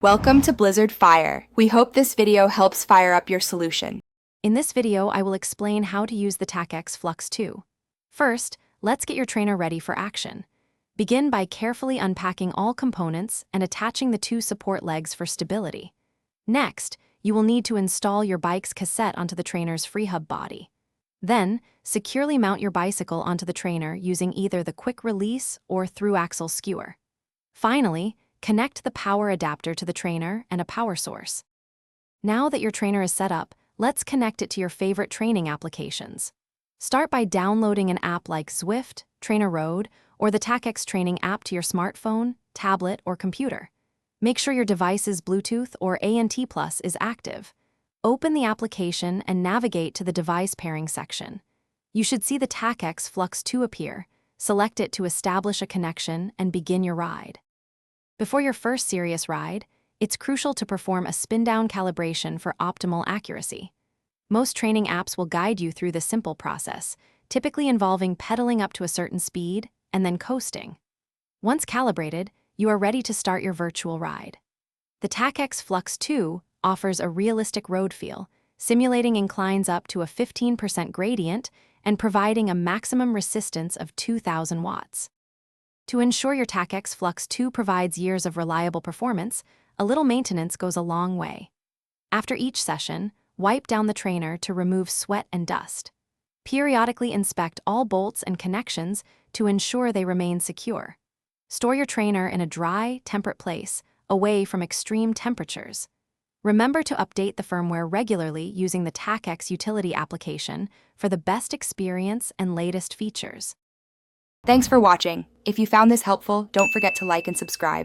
Welcome to Blizzard Fire. We hope this video helps fire up your solution. In this video, I will explain how to use the Tacx Flux 2. First, let's get your trainer ready for action. Begin by carefully unpacking all components and attaching the two support legs for stability. Next, you will need to install your bike's cassette onto the trainer's freehub body. Then, securely mount your bicycle onto the trainer using either the quick release or through-axle skewer. Finally, connect the power adapter to the trainer and a power source. Now that your trainer is set up, let's connect it to your favorite training applications. Start by downloading an app like Zwift, Trainer Road, or the Tacx Training app to your smartphone, tablet, or computer. Make sure your device's Bluetooth or ANT+ is active. Open the application and navigate to the device pairing section. You should see the Tacx Flux 2 appear. Select it to establish a connection and begin your ride. Before your first serious ride, it's crucial to perform a spin-down calibration for optimal accuracy. Most training apps will guide you through the simple process, typically involving pedaling up to a certain speed and then coasting. Once calibrated, you are ready to start your virtual ride. The Tacx Flux 2 offers a realistic road feel, simulating inclines up to a 15% gradient and providing a maximum resistance of 2,000 watts. To ensure your Tacx Flux 2 provides years of reliable performance, a little maintenance goes a long way. After each session, wipe down the trainer to remove sweat and dust. Periodically inspect all bolts and connections to ensure they remain secure. Store your trainer in a dry, temperate place, away from extreme temperatures. Remember to update the firmware regularly using the Tacx utility application for the best experience and latest features. Thanks for watching. If you found this helpful, don't forget to like and subscribe.